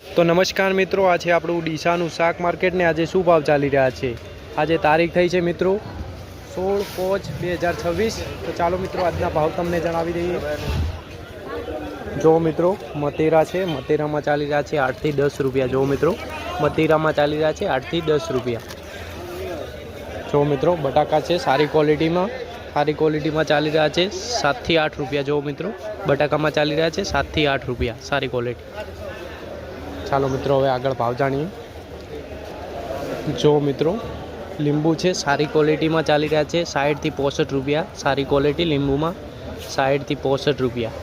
તો નમસ્કાર મિત્રો, આ છે આપણું ડીસાનું શાક માર્કેટ ને આજે શું ભાવ ચાલી રહ્યા છે। આજે તારીખ થઈ છે મિત્રો 16/5/2026। તો ચાલો મિત્રો આજના ભાવ તમને જણાવી દઈએ। જો મિત્રો મતીરા છે, મતીરામાં ચાલી રહ્યા છે 8 થી 10 રૂપિયા। જો મિત્રો મતીરામાં ચાલી રહ્યા છે 8 થી 10 રૂપિયા। જો મિત્રો બટાકા છે સારી ક્વોલિટીમાં ચાલી રહ્યા છે 7 થી 8 રૂપિયા। જો મિત્રો બટાકામાં ચાલી રહ્યા છે 7 થી 8 રૂપિયા સારી ક્વોલિટી। ચાલો મિત્રો હવે આગળ ભાવ જાણીએ। જો મિત્રો લીંબુ છે સારી ક્વોલિટીમાં ચાલી રહ્યા છે 60 થી 65 રૂપિયા। સારી ક્વોલિટી લીંબુમાં 60 થી 65 રૂપિયા।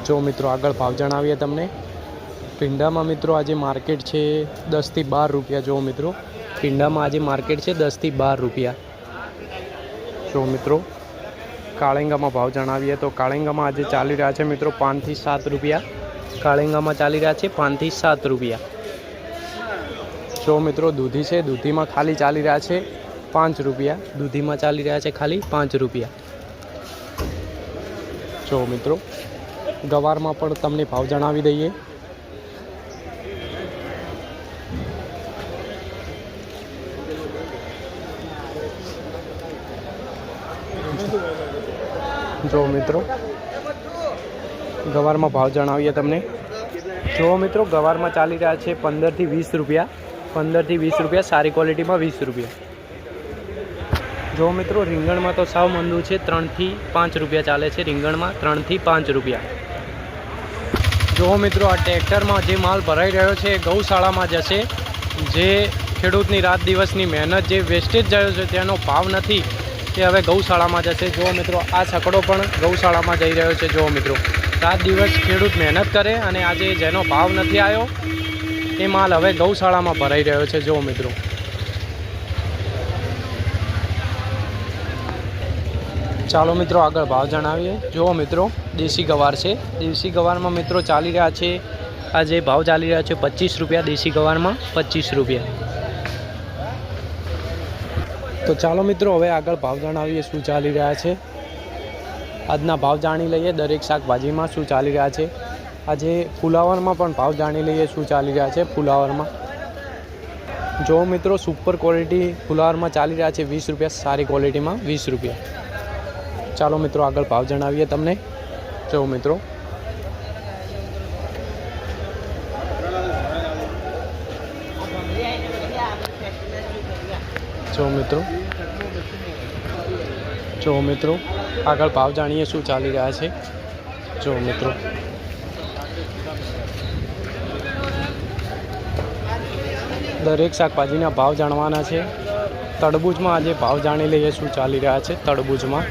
જો મિત્રો આગળ ભાવ જણાવીએ તમને। પીંડામાં મિત્રો આજે માર્કેટ છે 10 થી 12 રૂપિયા। જો મિત્રો પીંડામાં આજે માર્કેટ છે 10 થી 12 રૂપિયા। જો મિત્રો કાળેંગામાં ભાવ જણાવીએ તો કાળેંગામાં આજે ચાલી રહ્યા છે મિત્રો 5 થી 7 રૂપિયા। કાળેંગામાં ચાલી રહ્યા છે 5 થી 7 રૂપિયા। જો મિત્રો દૂધી છે, દૂધીમાં ખાલી ચાલી રહ્યા છે 5 રૂપિયા। દૂધીમાં ચાલી રહ્યા છે ખાલી 5 રૂપિયા। જો મિત્રો ગવારમાં પણ તમને ભાવ જણાવી દઈએ। જો મિત્રો ગવારમાં ભાવ જણાવીએ તમને। જો મિત્રો ગવારમાં ચાલી રહ્યા છે 15 થી 20 રૂપિયા। 15 થી 20 રૂપિયા સારી ક્વોલિટીમાં 20 રૂપિયા। જો મિત્રો રીંગણમાં તો સાવ મંદું છે 3 થી 5 રૂપિયા ચાલે છે રીંગણમાં 3 થી 5 રૂપિયા। જો મિત્રો આ ટ્રેક્ટરમાં જે માલ ભરાઈ રહ્યો છે એ ગૌશાળામાં જશે। જે ખેડૂતની રાત દિવસની મહેનત જે વેસ્ટેજ ગયો છે તેનો ભાવ નથી, તે હવે ગૌશાળામાં જશે। જો મિત્રો આ છકડો પણ ગૌશાળામાં જઈ રહ્યો છે। જો મિત્રો રાત દિવસ ખેડૂત મહેનત કરે અને આજે જેનો ભાવ નથી આવ્યો એ માલ હવે ગૌશાળામાં ભરાઈ રહ્યો છે। જો મિત્રો ચાલો મિત્રો આગળ ભાવ જણાવીએ। જો મિત્રો દેશી ગવાર છે, દેશી ગવારમાં મિત્રો ચાલી રહ્યા છે આજે ભાવ ચાલી રહ્યા છે 25 રૂપિયા। દેશી ગવારમાં 25 રૂપિયા। તો ચાલો મિત્રો હવે આગળ ભાવ જણાવીએ શું ચાલી રહ્યા છે। આજના ભાવ જાણી લઈએ દરેક શાકભાજીમાં શું ચાલી રહ્યા છે। આજે ફુલાવરમાં પણ ભાવ જાણી લઈએ શું ચાલી રહ્યા છે ફુલાવરમાં। જો મિત્રો સુપર ક્વોલિટી ફુલાવરમાં ચાલી રહ્યા છે 20 રૂપિયા, સારી ક્વોલિટીમાં 20 રૂપિયા। ચાલો મિત્રો આગળ ભાવ જણાવીએ તમને। જો મિત્રો જો મિત્રો આગળ ભાવ જાણીએ શું ચાલી રહ્યા છે। જો મિત્રો દરેક શાકભાજીના ભાવ જાણવાના છે। તરબૂચમાં આજે ભાવ જાણી લઈએ શું ચાલી રહ્યા છે તરબૂચમાં।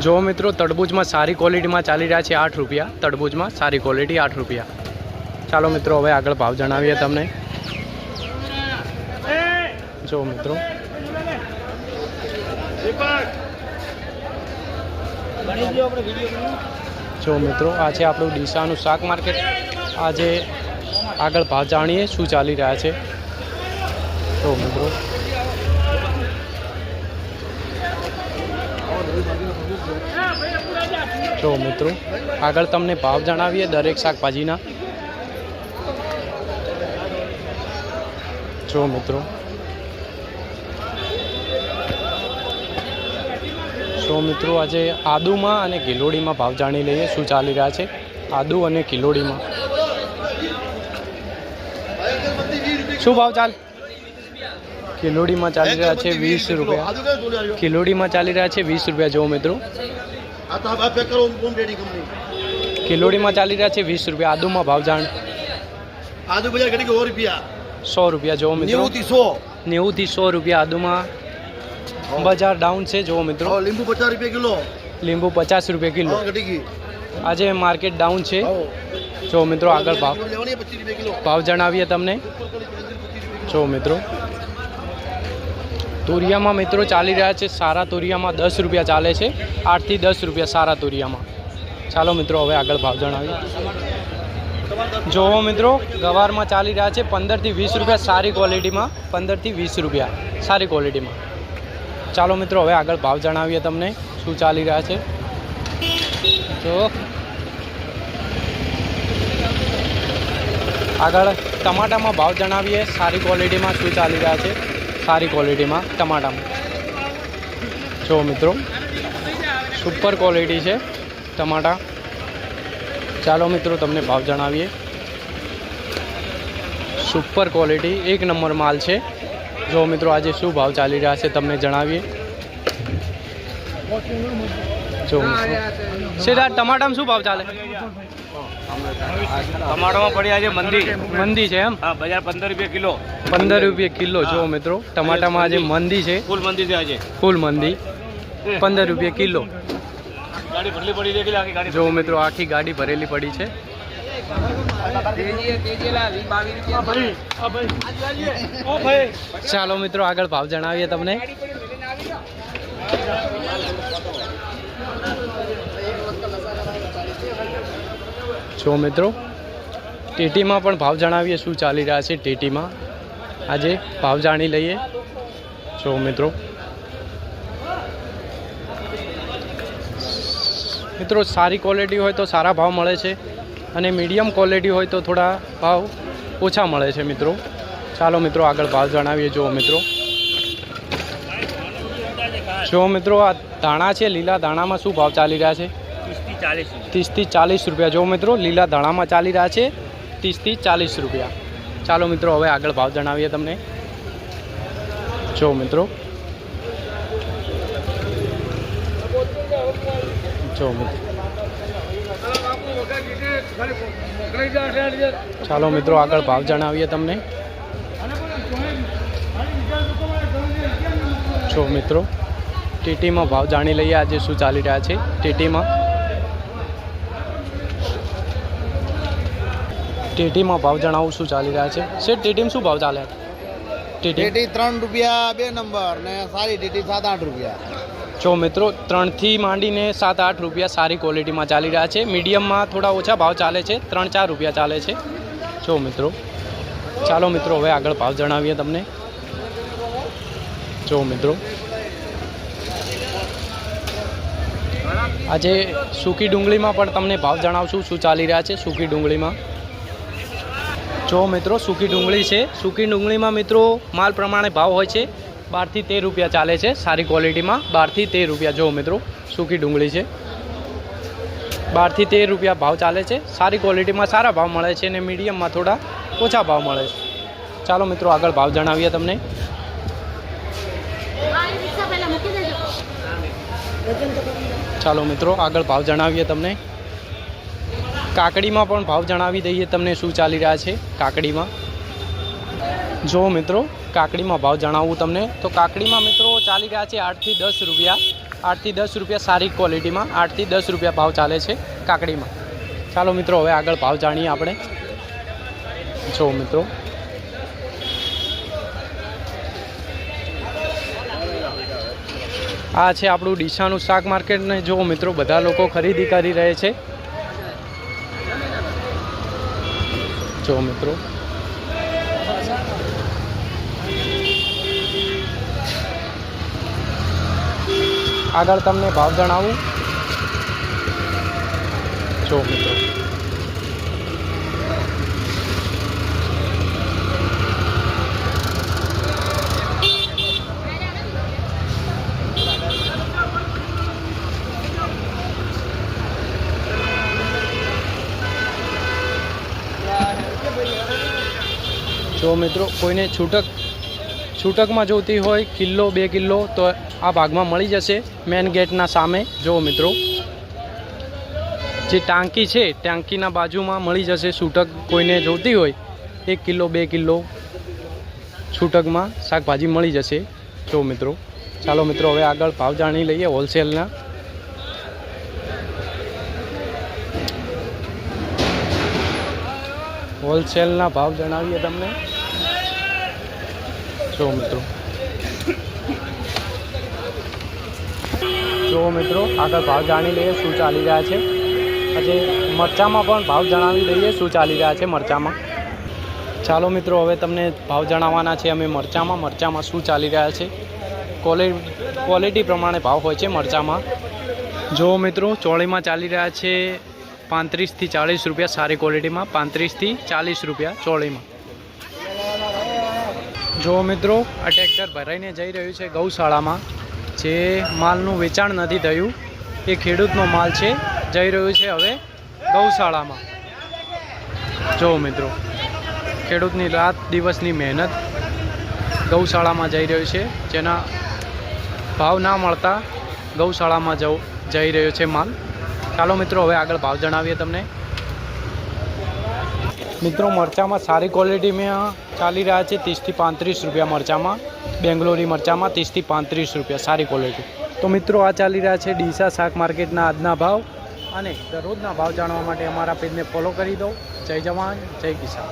જો મિત્રો તરબૂચમાં સારી ક્વોલિટીમાં ચાલી રહ્યા છે 8 રૂપિયા। તરબૂચમાં સારી ક્વોલિટી 8 રૂપિયા। ચાલો મિત્રો હવે આગળ ભાવ જણાવીએ તમને। જો મિત્રો આ છે આપણું ડીસાનું શાક માર્કેટ। આજે આગળ ભાવ જાણીએ શું ચાલી રહ્યા છે। જો મિત્રો આગળ તમને ભાવ જણાવીએ દરેક શાકભાજીના। જો મિત્રો આજે આદુમાં અને કિલોડીમાં ભાવ જાણી લઈએ શું ચાલી રહ્યા છે। આદુ અને કિલોડીમાં શું ભાવ ચાલે। કિલોડીમાં ચાલી રહ્યા છે 20 રૂપિયા। કિલોડીમાં ચાલી રહ્યા છે 20 રૂપિયા। જો મિત્રો કિલોડીમાં ચાલી રહ્યા છે 20 રૂપિયા। આદુમાં ભાવ જાણ 100 રૂપિયા। જો મિત્રો 90 થી 100 રૂપિયા આદુમાં બજાર ડાઉન છે। જો મિત્રો લીંબુ 50 રૂપિયા કિલો। લીંબુ 50 રૂપિયા કિલો આજે માર્કેટ ડાઉન છે। જો મિત્રો આગળ ભાવ જણાવીએ તમને। જો મિત્રો તુરિયામાં મિત્રો ચાલી રહ્યા છે સારા તુરિયામાં 10 રૂપિયા ચાલે છે। 8 થી 10 રૂપિયા સારા તુરિયામાં। ચાલો મિત્રો હવે આગળ ભાવ જણાવીએ। જો મિત્રો ગવારમાં ચાલી રહ્યા છે 15 થી 20 રૂપિયા સારી ક્વોલિટીમાં। 15 થી 20 રૂપિયા સારી ક્વોલિટીમાં। ચાલો મિત્રો હવે આગળ ભાવ જણાવીએ તમને શું ચાલી રહ્યા છે। જો આગળ ટમાટામાં ભાવ જણાવીએ, સારી ક્વોલિટીમાં શું ચાલી રહ્યા છે. સારી ક્વોલિટીમાં ટમાટામાં જો મિત્રો સુપર ક્વોલિટી છે ટમાટા. ચાલો મિત્રો તમને ભાવ જણાવીએ. સુપર ક્વોલિટી એક નંબર માલ છે. જો મિત્રો આજે શું ભાવ ચાલી રહ્યા છે તમને જણાવીએ. જો સીધા ટમાટામાં શું ભાવ ચાલે? ટમાટામાં પડ્યા છે મંદી છે એમ? હા, બજાર 15 રૂપિયા કિલો. 15 રૂપિયા કિલો. જો મિત્રો ટમાટામાં આજે મંદી છે, ફૂલ મંદી છે આજે. ફૂલ મંદી. 15 રૂપિયા કિલો. ગાડી ભરલી પડી છે કે આખી ગાડી? જો મિત્રો આખી ગાડી ભરેલી પડી છે. ચાલો મિત્રો આગળ ભાવ જણાવીએ તમને. જો મિત્રો ટીટીમાં પણ ભાવ જણાવીએ શું ચાલી રહ્યા છે. ટીટીમાં આજે ભાવ જાણી લઈએ. જો મિત્રો સારી ક્વોલિટી હોય તો સારા ભાવ મળે છે અને મીડિયમ ક્વોલિટી હોય તો થોડા ભાવ ઓછા મળે છે મિત્રો. ચાલો મિત્રો આગળ ભાવ જણાવીએ. જો મિત્રો આ ધાણા છે, લીલા ધાણામાં શું ભાવ ચાલી રહ્યા છે? 30 થી 40 રૂપિયા. જો મિત્રો લીલા ધાણામાં ચાલી રહ્યા છે 30 થી 40 રૂપિયા. ચાલો મિત્રો હવે આગળ ભાવ જણાવીએ તમને. જો મિત્રો ચાલો મિત્રો આગળ ભાવ જણાવીએ તમને. જો મિત્રો ટીટીમાં ભાવ જાણી લઈએ આજે શું ચાલી રહ્યા છે. ટીટીમાં ભાવ જણાવું શું ચાલી રહ્યા છે. શેઠ ટીટીમાં શું ભાવ ચાલે? ટીટી 3 રૂપિયા 2 નંબર ને સારી ટીટી 7-8 રૂપિયા. જો મિત્રો 3 થી માંડીને 7-8 રૂપિયા સારી ક્વોલિટીમાં ચાલી રહ્યા છે. મીડિયમમાં થોડા ઓછા ભાવ ચાલે છે, 3-4 રૂપિયા ચાલે છે. જો મિત્રો ચાલો મિત્રો હવે આગળ ભાવ જણાવીએ તમને. જો મિત્રો આજે સૂકી ડુંગળીમાં પણ તમને ભાવ જણાવશું શું ચાલી રહ્યા છે. સૂકી ડુંગળીમાં જો મિત્રો સૂકી ડુંગળી છે. સૂકી ડુંગળીમાં મિત્રો માલ પ્રમાણે ભાવ હોય છે. 12 થી 13 રૂપિયા ચાલે છે સારી ક્વોલિટીમાં. 12 થી 13 રૂપિયા. જો મિત્રો સૂકી ડુંગળી છે, 12 થી 13 રૂપિયા ભાવ ચાલે છે. સારી ક્વોલિટીમાં સારા ભાવ મળે છે અને મીડિયમમાં થોડા ઓછા ભાવ મળે છે. ચાલો મિત્રો આગળ ભાવ જણાવીએ તમને. ચાલો મિત્રો આગળ ભાવ જણાવીએ તમને. કાકડીમાં પણ ભાવ જણાવી દઈએ તમને શું ચાલી રહ્યા છે કાકડીમાં. જો મિત્રો કાકડીમાં ભાવ જણાવું તમને તો કાકડીમાં મિત્રો ચાલી રહ્યા છે 8 થી 10 રૂપિયા. 8 થી 10 રૂપિયા સારી ક્વોલિટીમાં 8 થી 10 રૂપિયા ભાવ ચાલે છે કાકડીમાં. ચાલો મિત્રો હવે આગળ ભાવ જાણીએ આપણે. જો મિત્રો આ છે આપણું ડીસાનું શાક માર્કેટ ને જો મિત્રો બધા લોકો ખરીદી કરી રહે છે. જો મિત્રો આગળ તમને ભાવ જણાવું. જો મિત્રો કોઈને છૂટકમાં જોઈતી હોય કિલો 2 કિલો તો આ ભાગમાં મળી જશે મેન ગેટના સામે. જો મિત્રો જે ટાંકી છે ટાંકીના બાજુમાં મળી જશે છૂટક. કોઈને જોઈતી હોય 1 કિલો 2 કિલો છૂટકમાં શાકભાજી મળી જશે. જો મિત્રો ચાલો મિત્રો હવે આગળ ભાવ જાણી લઈએ હોલસેલના. હોલસેલના ભાવ જણાવીએ તમને. જો મિત્રો આગળ ભાવ જાણી લઈએ શું ચાલી રહ્યા છે. આજે મરચામાં પણ ભાવ જણાવી દઈએ શું ચાલી રહ્યા છે મરચામાં. ચાલો મિત્રો હવે તમને ભાવ જણાવવાના છે અમે મરચામાં શું ચાલી રહ્યા છે. ક્વોલિટી પ્રમાણે ભાવ હોય છે મરચામાં. જો મિત્રો ચોળીમાં ચાલી રહ્યા છે 35થી 40 રૂપિયા સારી ક્વોલિટીમાં, 35થી 40 રૂપિયા ચોળીમાં. જો મિત્રો આ ટ્રેક્ટર ભરાઈને જઈ રહ્યું છે ગૌશાળામાં. જે માલનું વેચાણ નથી થયું એ ખેડૂતનો માલ છે, જઈ રહ્યું છે હવે ગૌશાળામાં. જો મિત્રો ખેડૂતની રાત દિવસની મહેનત ગૌશાળામાં જઈ રહ્યું છે, જેના ભાવ ના મળતા ગૌશાળામાં જઈ રહ્યો છે માલ. ચાલો મિત્રો હવે આગળ ભાવ જણાવીએ તમને. મિત્રો મરચામાં સારી ક્વોલિટીમાં ચાલી રહ્યા છે 30થી 35 રૂપિયા મરચામાં. બેંગ્લોરી મરચામાં 30થી 35 રૂપિયા સારી ક્વોલિટી. તો મિત્રો આ ચાલી રહ્યા છે ડીસા શાક માર્કેટના આજના ભાવ. અને દરરોજના ભાવ જાણવા માટે અમારા પેજને ફોલો કરી દો. જય જવાન જય કિસાન.